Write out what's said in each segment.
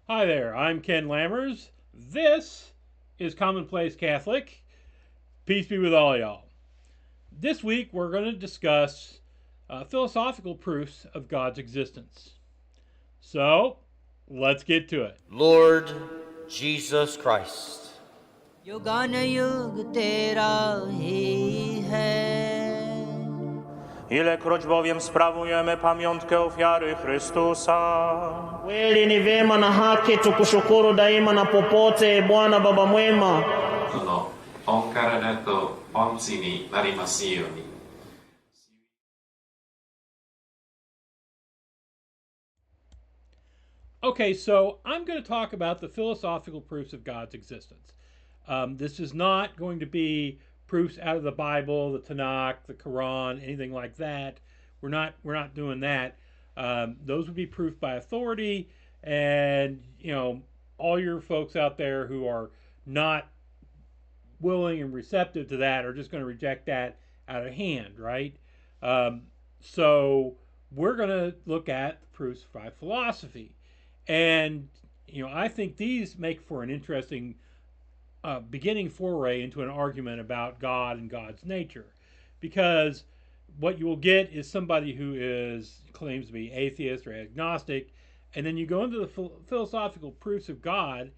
Hi there, I'm Ken Lammers. This is Commonplace Catholic. Peace be with all y'all. This week we're going to discuss philosophical proofs of God's existence. So, let's get to it. Lord Jesus Christ, युगान युग तेरा ही है. Ilekroć bowiem sprawujemy pamiątkę ofiary Chrystusa, Kweli ni vema na haki tukushukuru daima na popote, Bwana Baba mwema. 主の御体と御血になりますように。Okay, so I'm going to talk about the philosophical proofs of God's existence. This is not going to be proofs out of the Bible, the Tanakh, the Quran, anything like that. We're not doing that. Those would be proof by authority, and all your folks out there who are not willing and receptive to that are just going to reject that out of hand, right? So we're going to look at the proofs by philosophy, and I think these make for an interesting beginning foray into an argument about God and God's nature, because what you will get is somebody who claims to be atheist or agnostic, and then you go into the philosophical proofs of God,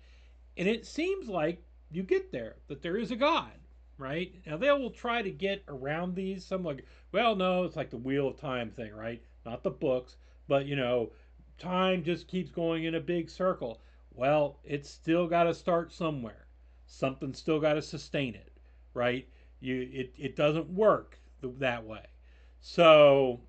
and it seems like you get there that there is a God, right? Now they will try to get around these. Some like, well, no, it's like the Wheel of Time thing, right? Not the books, but time just keeps going in a big circle. Well, it's still got to start somewhere. Something's still got to sustain it, right? It doesn't work that way. So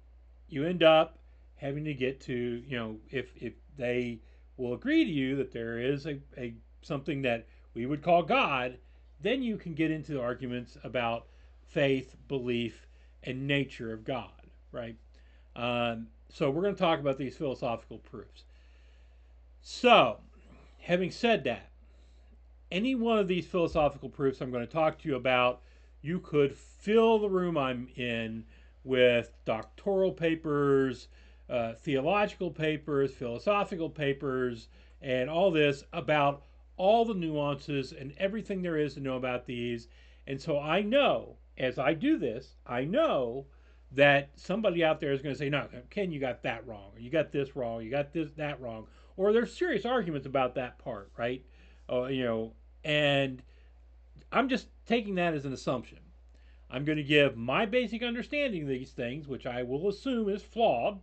you end up having to get to if they will agree to you that there is a something that we would call God, then you can get into arguments about faith, belief, and nature of God, right? So we're going to talk about these philosophical proofs. So, having said that, any one of these philosophical proofs I'm going to talk to you about, you could fill the room I'm in with doctoral papers, theological papers, philosophical papers, and all this about all the nuances and everything there is to know about these. And so I know, as I do this, I know that somebody out there is going to say, no, Ken, you got that wrong, or you got this wrong, you got that wrong, or there's serious arguments about that part, right? And I'm just taking that as an assumption. I'm going to give my basic understanding of these things, which I will assume is flawed,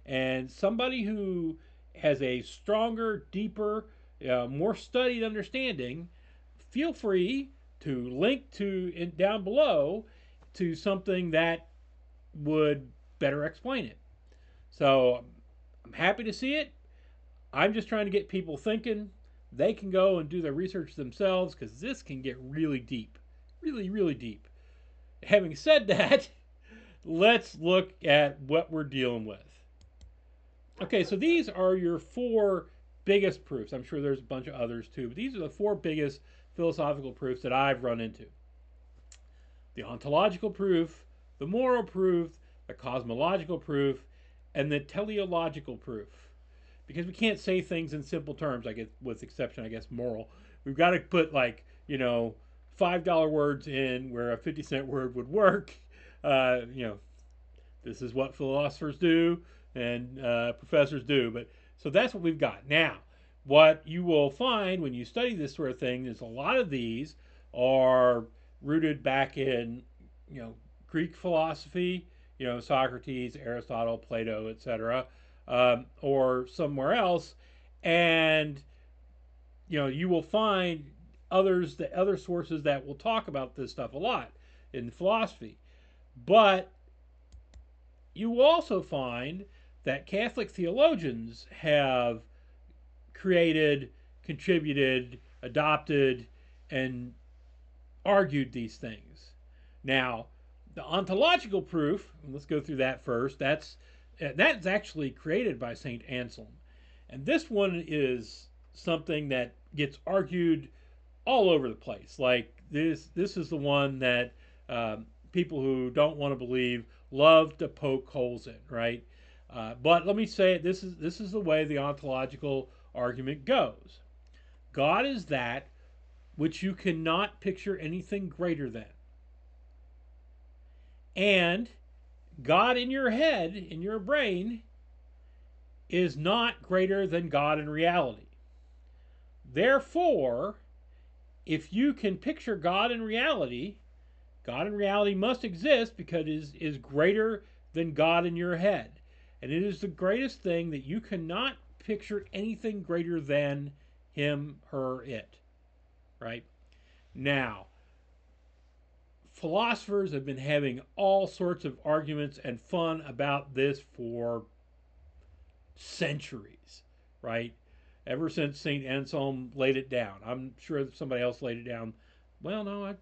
and somebody who has a stronger, deeper, more studied understanding, feel free to link down below to something that would better explain it. So I'm happy to see it. I'm just trying to get people thinking. They can go and do their research themselves because this can get really deep. Really, really deep. Having said that, let's look at what we're dealing with. Okay, so these are your four biggest proofs. I'm sure there's a bunch of others too, but these are the four biggest philosophical proofs that I've run into: the ontological proof, the moral proof, the cosmological proof, and the teleological proof. Because we can't say things in simple terms, I guess, with exception, I guess, moral. We've got to put $5 words in where a 50-cent word would work. This is what philosophers do and professors do. But so that's what we've got. Now, what you will find when you study this sort of thing is a lot of these are rooted back in Greek philosophy, Socrates, Aristotle, Plato, etc., or somewhere else, and you will find other sources that will talk about this stuff a lot in philosophy, but you will also find that Catholic theologians have created, contributed, adopted, and argued these things. Now, the ontological proof, let's go through that first. That's actually created by St. Anselm. And this one is something that gets argued all over the place. Like this is the one that people who don't want to believe love to poke holes in, right? But let me say it. This is the way the ontological argument goes. God is that which you cannot picture anything greater than. And God in your head, in your brain, is not greater than God in reality. Therefore, if you can picture God in reality must exist because it is greater than God in your head. And it is the greatest thing that you cannot picture anything greater than him, her, it. Right? Now, philosophers have been having all sorts of arguments and fun about this for centuries, right? Ever since St. Anselm laid it down. I'm sure somebody else laid it down. Well, no, I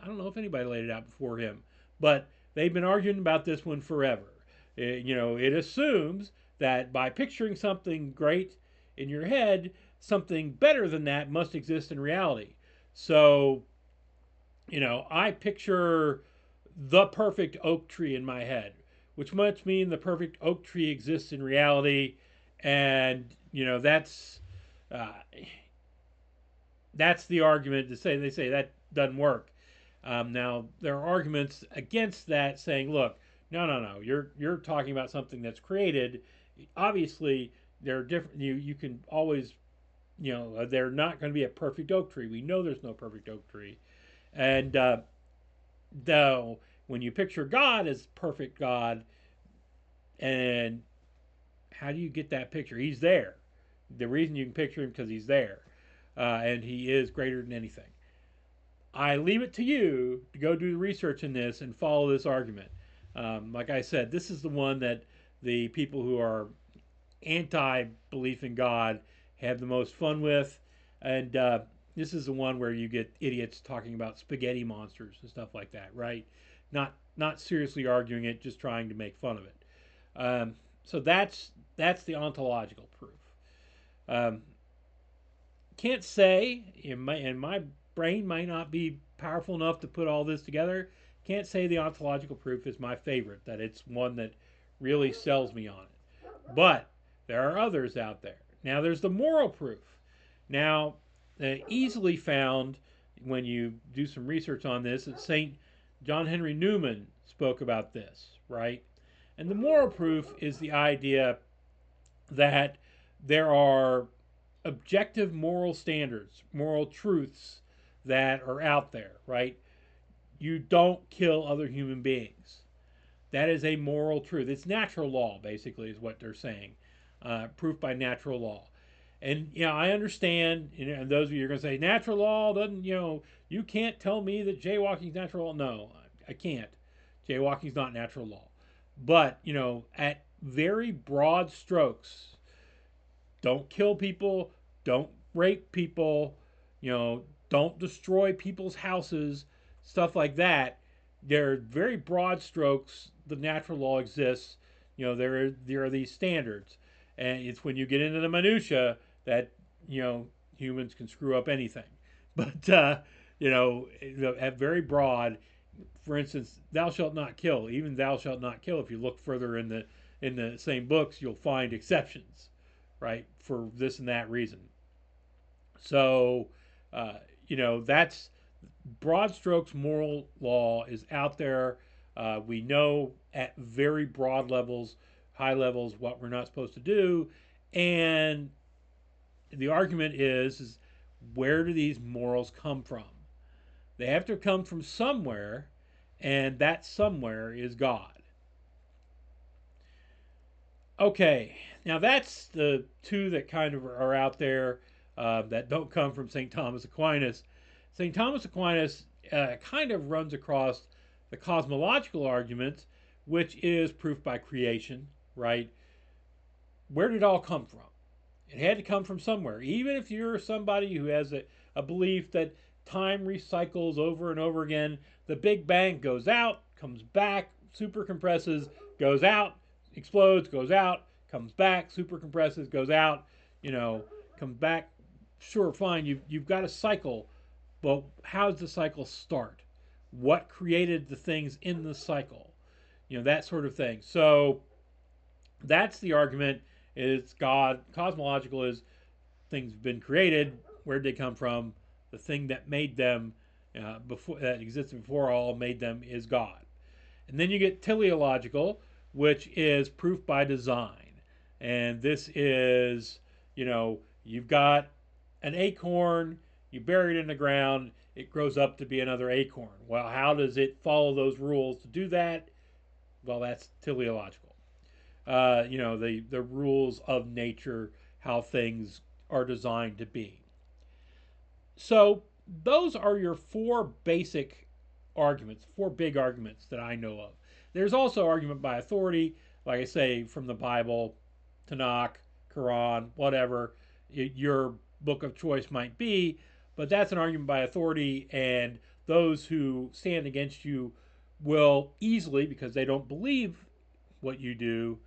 don't know if anybody laid it out before him. But they've been arguing about this one forever. It assumes that by picturing something great in your head, something better than that must exist in reality. So, I picture the perfect oak tree in my head, which must mean the perfect oak tree exists in reality. And, that's the argument they say that doesn't work. Now, there are arguments against that saying, look, no, you're talking about something that's created. Obviously, they're different. You can always, they're not going to be a perfect oak tree. We know there's no perfect oak tree. And though when you picture God as perfect God, and how do you get that picture? He's there. The reason you can picture him because he's there, and he is greater than anything. I leave it to you to go do the research in this and follow this argument. Like I said, this is the one that the people who are anti-belief in God have the most fun with, and this is the one where you get idiots talking about spaghetti monsters and stuff like that, right? Not seriously arguing it, just trying to make fun of it. So that's the ontological proof. Can't say, in my brain might not be powerful enough to put all this together. Can't say the ontological proof is my favorite, that it's one that really sells me on it. But there are others out there. Now there's the moral proof. Now, easily found when you do some research on this, that St. John Henry Newman spoke about this, right? And the moral proof is the idea that there are objective moral standards, moral truths that are out there, right? You don't kill other human beings. That is a moral truth. It's natural law, basically, is what they're saying. Proof by natural law. And, I understand, and those of you are going to say, natural law doesn't, you can't tell me that jaywalking is natural law. No, I can't. Jaywalking is not natural law. But, at very broad strokes, don't kill people, don't rape people, don't destroy people's houses, stuff like that. They're very broad strokes. The natural law exists. There are these standards. And it's when you get into the minutia that, humans can screw up anything. But, at very broad, for instance, thou shalt not kill. Even thou shalt not kill, if you look further in the same books, you'll find exceptions, right, for this and that reason. So, that's broad strokes moral law is out there. We know at very broad levels, high levels, what we're not supposed to do. And the argument is where do these morals come from? They have to come from somewhere, and that somewhere is God. Okay, now that's the two that kind of are out there that don't come from St. Thomas Aquinas. St. Thomas Aquinas kind of runs across the cosmological argument, which is proof by creation, right? Where did it all come from? It had to come from somewhere. Even if you're somebody who has a belief that time recycles over and over again, the Big Bang goes out, comes back, super compresses, goes out, explodes, goes out, comes back, super compresses, goes out, comes back. Sure, fine, you've got a cycle, but how does the cycle start? What created the things in the cycle? That sort of thing. So that's the argument, is God, cosmological is things have been created, where'd they come from? The thing that made them, before that existed before all, made them is God. And then you get teleological, which is proof by design. And this is, you've got an acorn, you bury it in the ground, it grows up to be another acorn. Well, how does it follow those rules to do that? Well, that's teleological. The rules of nature, how things are designed to be. So those are your four basic arguments, four big arguments that I know of. There's also argument by authority, like I say, from the Bible, Tanakh, Quran, whatever your book of choice might be, but that's an argument by authority, and those who stand against you will easily, because they don't believe what you do,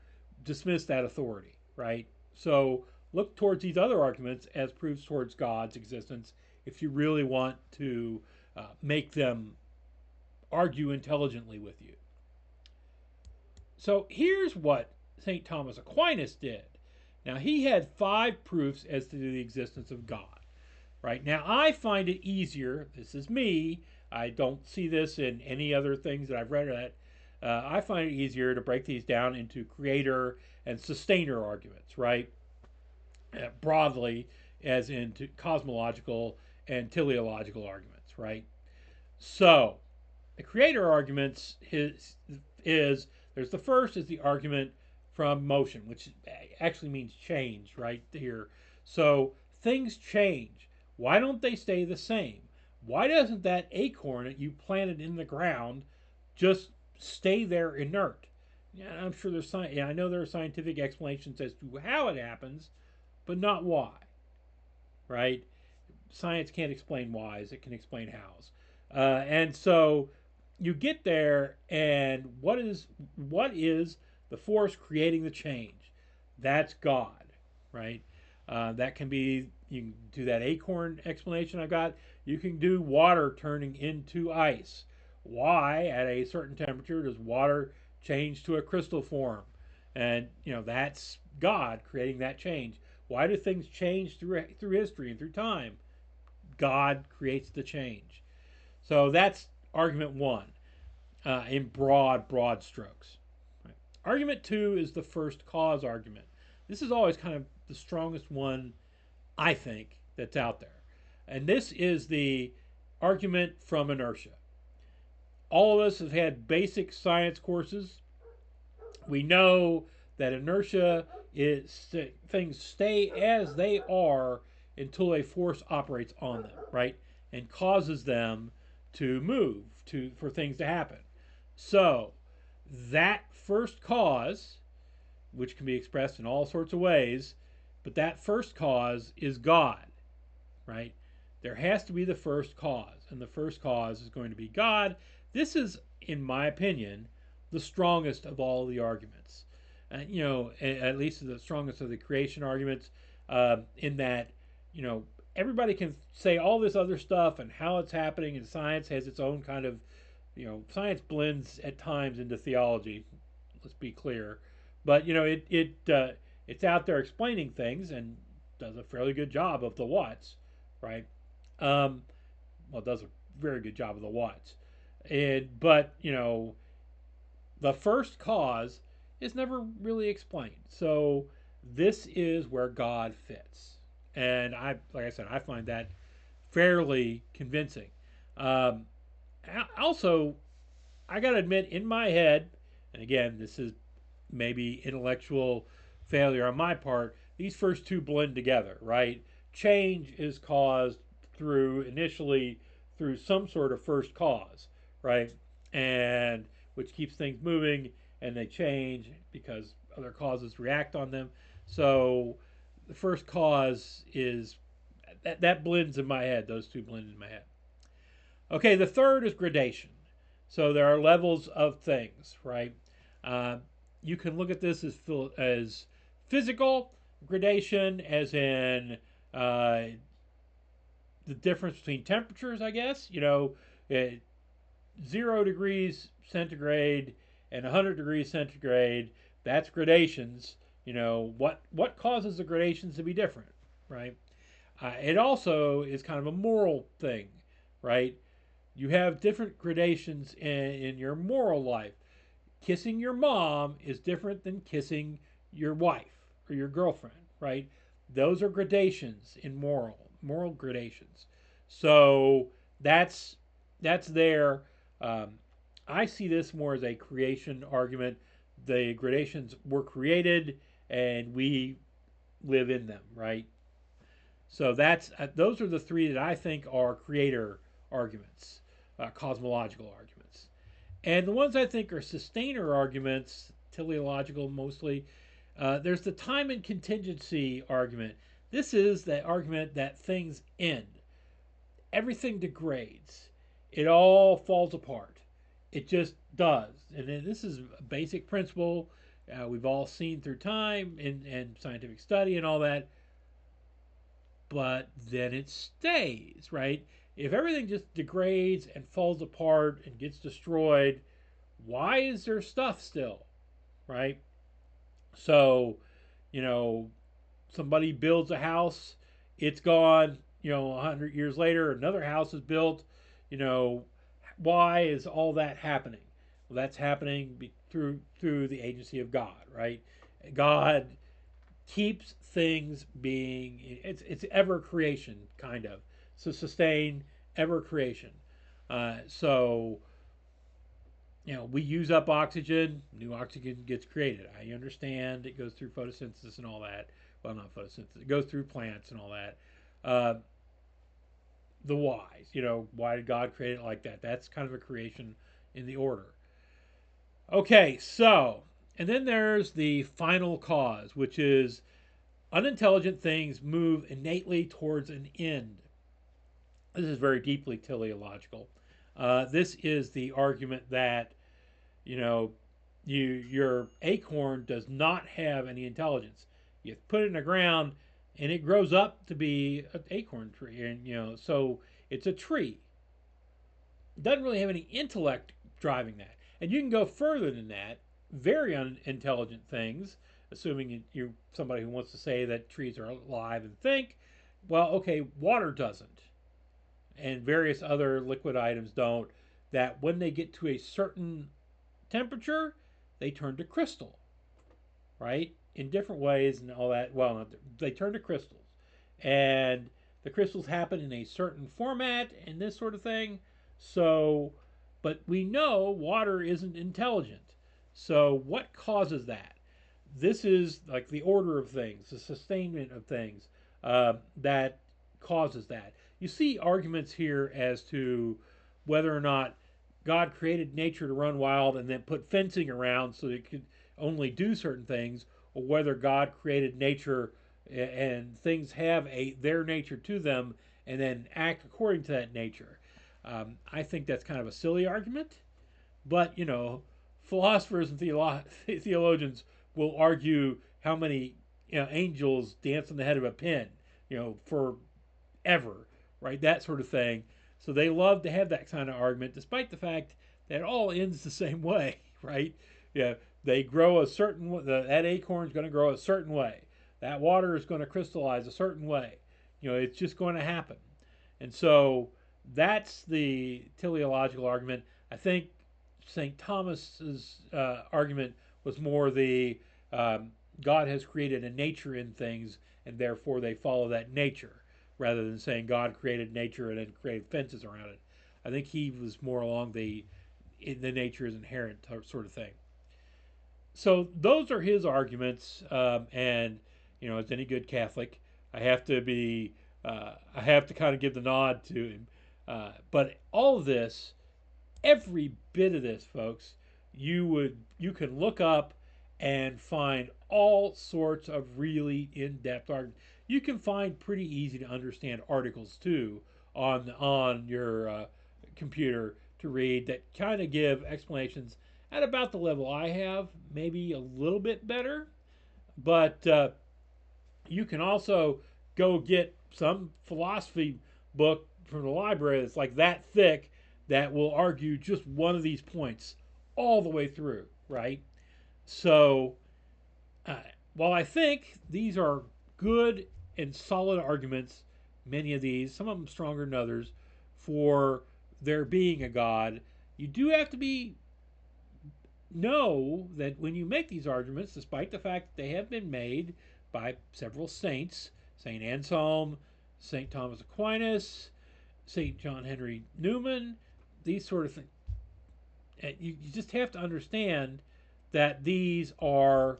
dismiss that authority, right? So look towards these other arguments as proofs towards God's existence if you really want to make them argue intelligently with you. So here's what St. Thomas Aquinas did. Now, he had 5 proofs as to the existence of God. Right? Now, I find it easier, this is me, I don't see this in any other things that I've read at, I find it easier to break these down into creator and sustainer arguments, right? Broadly, as into cosmological and teleological arguments, right? So, the creator arguments there's the first is the argument from motion, which actually means change, right here. So, things change. Why don't they stay the same? Why doesn't that acorn that you planted in the ground just stay there inert? Yeah, I'm sure I know there are scientific explanations as to how it happens, but not why. Right? Science can't explain whys; it can explain hows. And so you get there, and what is the force creating the change? That's God, right? That can be, you can do that acorn explanation I've got. You can do water turning into ice. Why, at a certain temperature, does water change to a crystal form? And, that's God creating that change. Why do things change through history and through time? God creates the change. So that's argument 1 in broad strokes. Right. Argument 2 is the first cause argument. This is always kind of the strongest one, I think, that's out there. And this is the argument from inertia. All of us have had basic science courses. We know that inertia is things stay as they are until a force operates on them, right? And causes them to move, for things to happen. So that first cause, which can be expressed in all sorts of ways, but that first cause is God, right? There has to be the first cause, and the first cause is going to be God. This is, in my opinion, the strongest of all the arguments. At least the strongest of the creation arguments, in that, everybody can say all this other stuff and how it's happening, and science has its own kind of, science blends at times into theology. Let's be clear, but it's out there explaining things and does a fairly good job of the what's, right? It does a very good job of the what's, but the first cause is never really explained. So this is where God fits, and like I said, I find that fairly convincing. Also, I got to admit, in my head, and again, this is maybe intellectual failure on my part, these first two blend together, right? Change is caused initially through some sort of first cause, right? And which keeps things moving, and they change because other causes react on them. So the first cause is that blends in my head. Those two blend in my head. Okay, the third is gradation. So there are levels of things, right? You can look at this as physical gradation, as in the difference between temperatures, I guess. 0 degrees centigrade and 100 degrees centigrade, that's gradations. What causes the gradations to be different, right? It also is kind of a moral thing, right? You have different gradations in your moral life. Kissing your mom is different than kissing your wife or your girlfriend, right? Those are gradations in moral gradations. So that's there. Um, I see this more as a creation argument. The gradations were created, and we live in them, right? So that's those are the three that I think are creator arguments, cosmological arguments. And the ones I think are sustainer arguments, teleological mostly, there's the time and contingency argument. This is the argument that things end. Everything degrades. It all falls apart. It just does. And this is a basic principle we've all seen through time and scientific study and all that. But then it stays, right? If everything just degrades and falls apart and gets destroyed, why is there stuff still, right? So, you know, somebody builds a house, it's gone, 100 years later, another house is built, you know, why is all that happening? Well, that's happening through the agency of God, right? God keeps things being, it's ever creation kind of, so sustain ever creation. So we use up oxygen, new oxygen gets created. I understand it goes through photosynthesis and all that. Well, not photosynthesis, it goes through plants and all that. The whys, why did God create it like that? That's kind of a creation in the order. Okay, so, and then there's the final cause, which is unintelligent things move innately towards an end. This is very deeply teleological. This is the argument that, your acorn does not have any intelligence. You put it in the ground, and it grows up to be an acorn tree, and so it's a tree. It doesn't really have any intellect driving that, and you can go further than that. Very unintelligent things, assuming you're somebody who wants to say that trees are alive and think. Well, okay, water doesn't, and various other liquid items don't. That when they get to a certain temperature, they turn to crystal, right? In different ways and all that. Well, they turn to crystals, and the crystals happen in a certain format and this sort of thing. So, but we know water isn't intelligent. So, what causes that? This is like the order of things, the sustainment of things that causes that. You see arguments here as to whether or not God created nature to run wild and then put fencing around so it could only do certain things, or whether God created nature and things have their nature to them and then act according to that nature. I think that's kind of a silly argument, but philosophers and theologians will argue how many angels dance on the head of a pin, forever, right? That sort of thing. So they love to have that kind of argument, despite the fact that it all ends the same way, right? Yeah, they grow a certain. That acorn is going to grow a certain way. That water is going to crystallize a certain way. It's just going to happen. And so that's the teleological argument. I think St. Thomas's argument was more the God has created a nature in things, and therefore they follow that nature, rather than saying God created nature and then created fences around it. I think he was more along the nature is inherent sort of thing. So those are his arguments, and as any good Catholic, I have to kind of give the nod to him. But all of this, every bit of this, folks, you can look up and find all sorts of really in-depth arguments. You can find pretty easy to understand articles too on your computer to read that kind of give explanations at about the level I have, maybe a little bit better. But you can also go get some philosophy book from the library that's like that thick that will argue just one of these points all the way through, right? So, while I think these are good and solid arguments many of these, some of them stronger than others, for there being a God, you do have to know that when you make these arguments, despite the fact that they have been made by several saints, St. Anselm, St. Thomas Aquinas, St. John Henry Newman, these sort of things, you just have to understand that these are,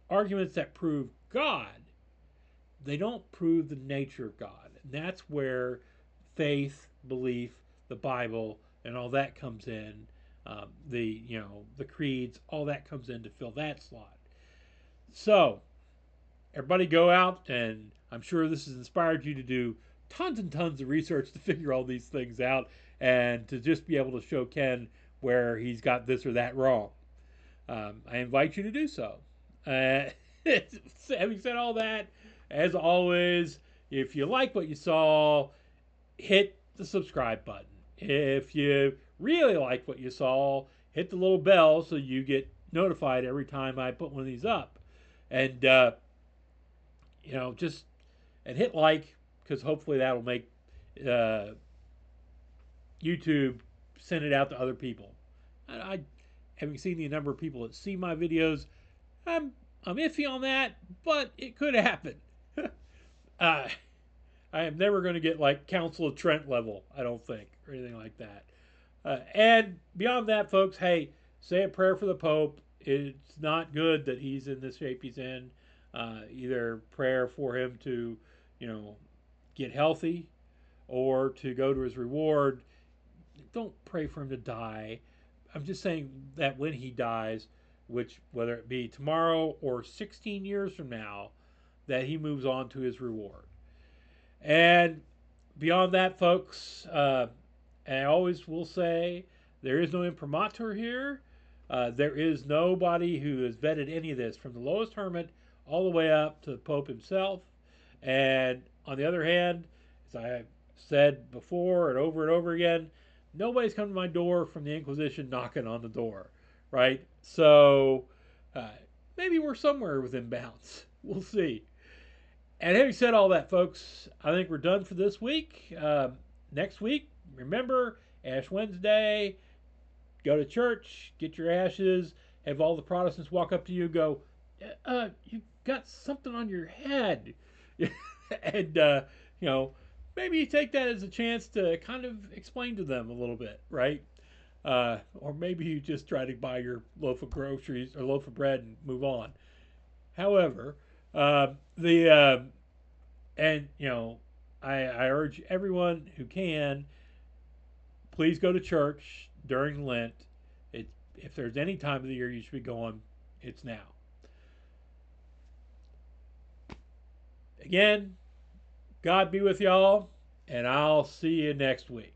arguments that prove God. They don't prove the nature of God. And that's where faith, belief, the Bible, and all that comes in. The creeds, all that comes in to fill that slot. So, everybody go out, and I'm sure this has inspired you to do tons and tons of research to figure all these things out and to just be able to show Ken where he's got this or that wrong. I invite you to do so. Having said all that, as always, if you like what you saw, hit the subscribe button. If you really like what you saw, hit the little bell so you get notified every time I put one of these up. And, and hit like, because hopefully that'll make YouTube send it out to other people. I having seen the number of people that see my videos, I'm iffy on that, but it could happen. I am never going to get like Council of Trent level, I don't think, or anything like that. And beyond that, folks, hey, say a prayer for the Pope. It's not good that he's in this shape he's in. Either prayer for him to, get healthy or to go to his reward. Don't pray for him to die. I'm just saying that when he dies, which whether it be tomorrow or 16 years from now, that he moves on to his reward. And beyond that, folks, I always will say there is no imprimatur here. There is nobody who has vetted any of this, from the lowest hermit all the way up to the Pope himself. And on the other hand, as I have said before and over again, nobody's come to my door from the Inquisition knocking on the door, right? So maybe we're somewhere within bounds. We'll see. And having said all that, folks, I think we're done for this week. Next week, remember, Ash Wednesday, go to church, get your ashes, have all the Protestants walk up to you and go, you got something on your head. And, maybe you take that as a chance to kind of explain to them a little bit, right? Or maybe you just try to buy your loaf of groceries or loaf of bread and move on. However, I urge everyone who can, please go to church during Lent. If there's any time of the year you should be going, it's now. Again, God be with y'all, and I'll see you next week.